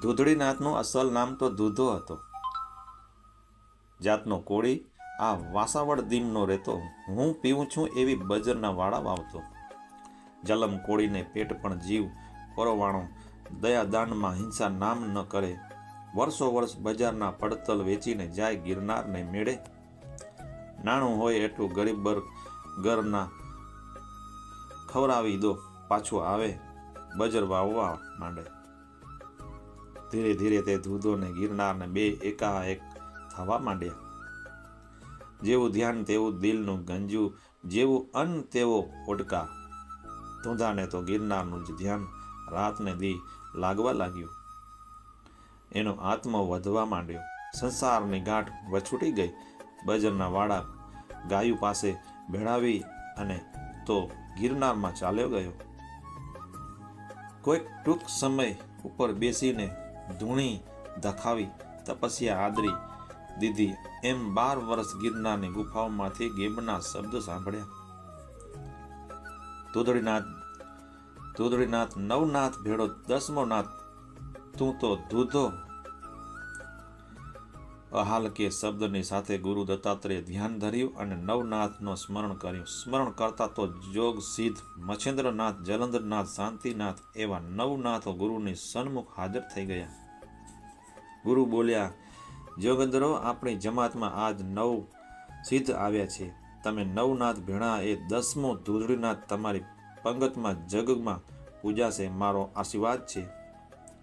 ધૂધળીનાથનું અસલ નામ તો ધૂધો હતો. જાતનો કોળી આ વાસાવડ દીમનો રહેતો. હું પીવું છું એવી બજરના વાળા વાવતો. જલમ કોળીને પેટ પણ જીવ પરોવાણો. દયાદાનમાં હિંસા નામ ન કરે. વર્ષો વર્ષ બજારના પડતલ વેચીને જાય ગિરનારને મેળે. નાણું હોય એટલું ગરીબ ઘરના ખવડાવી દો, પાછું આવે બજર વાવવા માંડે. ધીરે ધીરે તે ધૂધોને ગિરનારને બે એકાએક થવા માંડ્યા. જેવું ધ્યાન તેવું દિલનું ગંજુ, જેવું અન્ન તેવો ઓડકાર. ધૂંધાને તો ગિરનારનું જ ધ્યાન રાતને દી લાગવા લાગ્યું. એનો આત્મો વધવા માંડ્યો. સંસારની ગાંઠ વછૂટી ગઈ. બજરના વાળા ગાયું પાસે ભેળાવી અને તો ગિરનારમાં ચાલ્યો ગયો. કોઈક ટૂંક સમય ઉપર બેસીને ધૂણી ધખાવી તપસ્યા આદરી દીધી. એમ 12 વર્ષ ગિરનારની ગુફાઓમાંથી ગેબના શબ્દ સાંભળ્યા. ધૂધળીનાથ નવનાથ ભેળો 10મો નાથ, તું તો ધૂધો. અહાલ કે શબ્દની સાથે ગુરુ દત્તાત્રેય ધ્યાન ધર્યું અને નવનાથનો સ્મરણ કર્યું. સ્મરણ કરતા તો જોગ સિદ્ધ મચ્છેન્દ્રનાથ, જલંધરનાથ, શાંતિનાથ એવા નવનાથો ગુરુની સન્મુખ હાજર થઈ ગયા. ગુરુ બોલ્યા, જોગંદરો, આપણી જમાતમાં આજ 9 સિદ્ધ આવ્યા છે. તમે નવનાથ ભેળા એ 10મો ધૂધળીનાથ તમારી પંગતમાં જગમાં પૂજાશે. મારો આશીર્વાદ છે.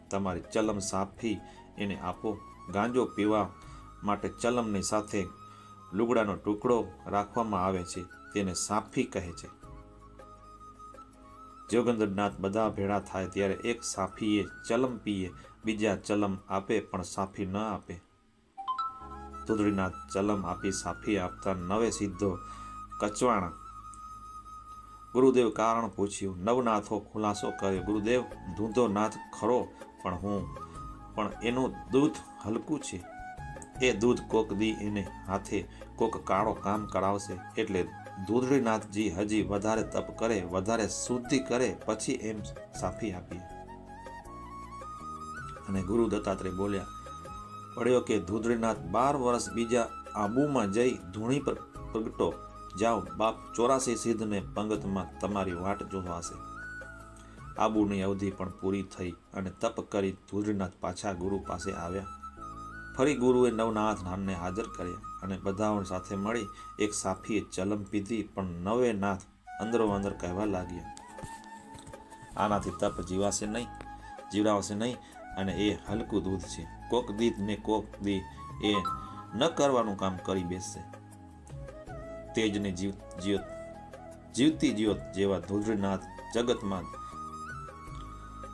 તમારી ચલમ સાફી એને આપો. ગાંજો પીવા માટે ચલમની સાથે લુગડાનો ટુકડો રાખવામાં આવે છે, તેને સાફી કહે છે. જોગંદરનાથ બધા ભેળા થાય ત્યારે એક સાફીએ ચલમ પીએ, બીજા ચલમ આપે પણ સાફી ન આપે. ધૂધળીનાથ ચલમ આપી સાફી આપતા 9 સિદ્ધો કચવાણા. ગુરુદેવ કારણ પૂછ્યું. નવનાથો ખુલાસો કર્યો. ગુરુદેવ, ધૂધો નાથ ખરો, પણ એનું દૂધ હલકું છે. એ દૂધ કોક દી એને હાથે કોક કાળો કામ કરાવશે, એટલે ધૂધળીનાથજી હજી વધારે તપ કરે, વધારે શુદ્ધિ કરે, પછી એમ સાફી આપીએ. અને ગુરુ દત્તાત્રેય બોલ્યા, પડ્યો કે ધૂધળીનાથ 12 વર્ષ બીજા આબુમાં જઈ ધૂણી પર પ્રગટો. જાઓ, બાપ 84 સિદ્ધને પંગતમાં તમારી વાટ જોવાશે. આબુની અવધિ પણ પૂરી થઈ અને તપ કરી ધૂધળીનાથ પાછા ગુરુ પાસે આવ્યા. ફરી ગુરુએ નવનાથ નામને હાજર કર્યા અને બધાઓ સાથે મળી એક સાફીએ ચલમ પીધી. પણ 9 નાથ અંદરો અંદર કહેવા લાગ્યા, આનાથી તપ જીવડાવશે નહીં અને એ હલકું દૂધ છે. કોક દી ને કોક દી એ ન કરવાનું કામ કરી બેસશે. તેજને જીવતી જ્યોત જેવા ધૂધળીનાથ જગતમાં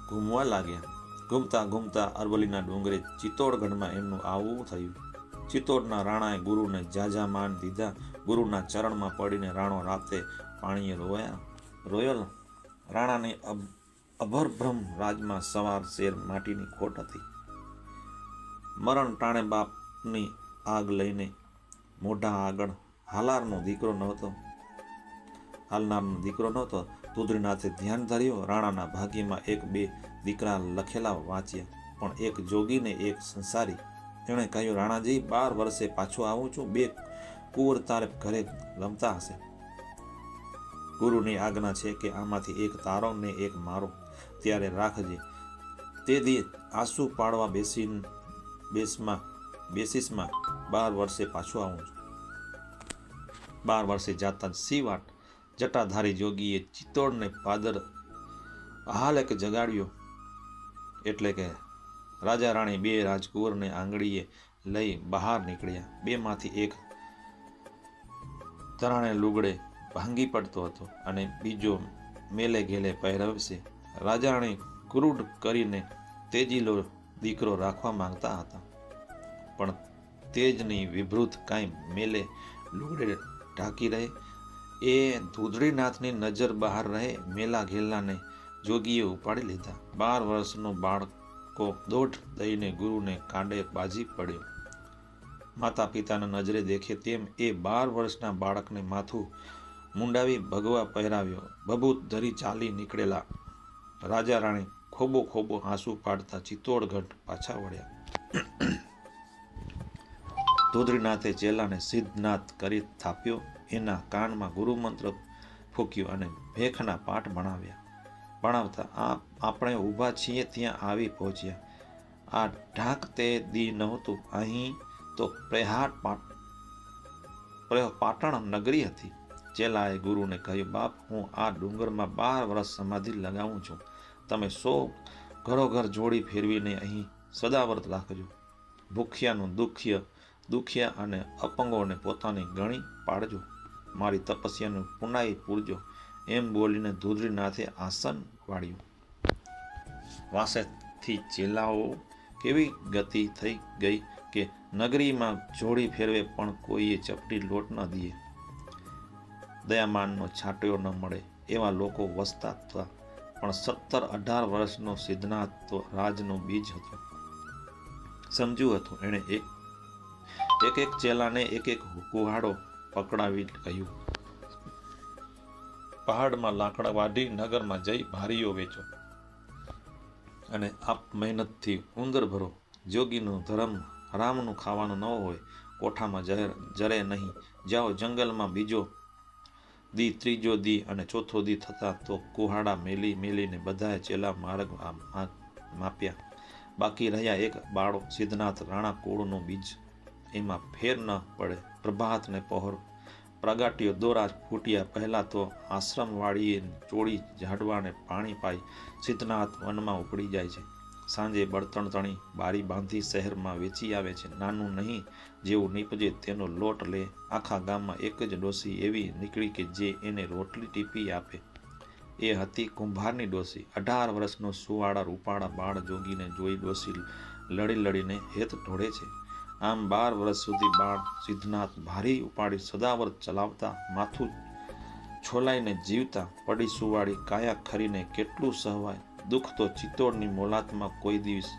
ઘૂમવા લાગ્યા. ઘૂમતા ઘૂમતા અરવલ્લીના ડુંગરે ચિત્તોડગઢમાં એમનું આવવું થયું. ચિત્તોડના રાણાએ ગુરુને ઝાઝા માન દીધા. ગુરુના ચરણમાં પડીને રાણો રાતે પાણીએ રોયો. રાણાને અભરભ્રમ રાજમાં સવાર શેર માટીની ખોટ હતી. મરણ ટાણે બાપની આગ લઈને મોઢા આગળ હાલનારનો દીકરો નહોતો. ધૂધળીનાથે ધ્યાન ધર્યું. રાણાના ભાગ્યમાં 1-2 દીકરા લખેલા વાંચ્યા, પણ એક જોગીને એક સંસારી. તેણે કહ્યું, રાણાજી, 12 વર્ષે પાછો આવું છું. 2 કુંવર તારે ઘરે રમતા હશે. ગુરુની આજ્ઞા છે કે આમાંથી એક તારો ને એક મારો, ત્યારે રાખજે. તે દી આંસુ પાડવા બેસીસમાં 12 વર્ષે પાછો આવું છું. 12 વર્ષે જાતા સિવાટ જટાધારી જોગીએ ચિત્તોડને પાદર હાલેક જગાડ્યો. એટલે કે રાજા રાણી 2 રાજકુંવરને આંગળીએ લઈ બહાર નીકળ્યા. 2 માંથી એક તરાણે લુગડે ભાંગી પડતો હતો અને બીજો મેલે ઘેલે પહેરવશે. રાજાણી ક્રૂડ કરીને તેજીલો દીકરો રાખવા માંગતા હતા, પણ તેજની વિભૃત કાંઈ મેલે લુગડે ઢાંકી રહે. એ ધૂધળીનાથની નજર બહાર રહે. મેલા ઘેલાને જોગીએ ઉપાડી લીધા. 12 વર્ષનો બાળકો દોઢ દઈને ગુરુને કાંડે બાજી પડ્યો. માતા પિતાના નજરે દેખે તેમ એ 12 વર્ષના બાળકને માથું મુંડાવી ભગવા પહેરાવ્યો. ભભૂત ધરી ચાલી નીકળેલા રાજા રાણી ખોબો ખોબો આંસુ પાડતા ચિત્તોડગઢ પાછા વળ્યા. ધોધરીનાથે ચેલાને સિદ્ધનાથ કરી થાપ્યો, એના કાનમાં ગુરુમંત્ર ફૂક્યું અને ભેખના પાઠ ભણાવતા આપણે ઊભા છીએ ત્યાં આવી પહોંચ્યા. આ ઢાક તે દી નહોતું, અહીં તો પાટણ નગરી હતી. ચેલાએ ગુરુને કહ્યું, બાપ, હું આ ડુંગરમાં 12 વર્ષ સમાધિ લગાવું છું. તમે 100 ઘરોઘર જોડી ફેરવીને અહીં સદાવ્રત રાખજો. ભૂખ્યાનું દુખિયા અને અપંગોને પોતાની ગણી પાડજો. મારી તપસ્યાનું પુનાઈ પૂરજો. એમ બોલીને ધુધરીનાથે આસન વાળ્યું. વાસેથી ચેલાઓ કેવી ગતિ થઈ ગઈ કે નગરીમાં જોડી ફેરવે પણ કોઈએ ચપટી લોટ ન દીએ. દયામાનનો છાંટ્યો ન મળે એવા લોકો વસતા હતા. પણ 17-18 વર્ષનો સિદ્ધનાથ તો રાજનું બીજ હતો. સમજ્યું હતું. એણે એક ચેલાને એક કુહાડો પકડાવી કહ્યું, પહાડમાં લાકડા વાઢી નગરમાં જઈ ભારીઓ વેચો અને આપ મહેનતથી ઉંદર ભરો. જોગીનું ધર્મ રામનું ખાવાનું ન હોય, કોઠામાં જરે નહીં. જાઓ જંગલમાં બીજો દી, ત્રીજો દી અને ચોથો દી થતા તો કુહાડા મેલીને બધાએ ચેલા માર્ગ માપ્યા. બાકી રહ્યા એક બાળો, સિદ્ધનાથ રાણા કુળનું બીજ. એમાં ફેર ન પડે. પ્રભાતને પહોર પ્રગાટ્યો, દોરા ફૂટ્યા. પહેલાં તો આશ્રમવાળીએ ચોળી ઝાડવાને પાણી પાઈ સિદ્ધનાથ વનમાં ઉપડી જાય છે. સાંજે બળતણ તણી બારી બાંધી શહેરમાં વેચી આવે છે. નાનું નહીં જેવું નીપજે તેનો લોટ લે. આખા ગામમાં એક જ ડોસી એવી નીકળી કે જે એને રોટલી ટીપી આપે. એ હતી કુંભારની ડોસી. 18 વર્ષનો સુવાળા રૂપાળા બાળ જોગીને જોઈ ડોસી લડીને હેત ઢોળે છે. આમ 12 વર્ષ સુધી બાળ સિદ્ધનાથ ભારી ઉપાડી સદાવ્રત ચલાવતા, માથું છોલાઈને જીવતા. પડી સુવાળી કાયા ખરીને કેટલું સહવાય. દુઃખ તો ચિત્તોડની મોલાતમાં કોઈ દિવસ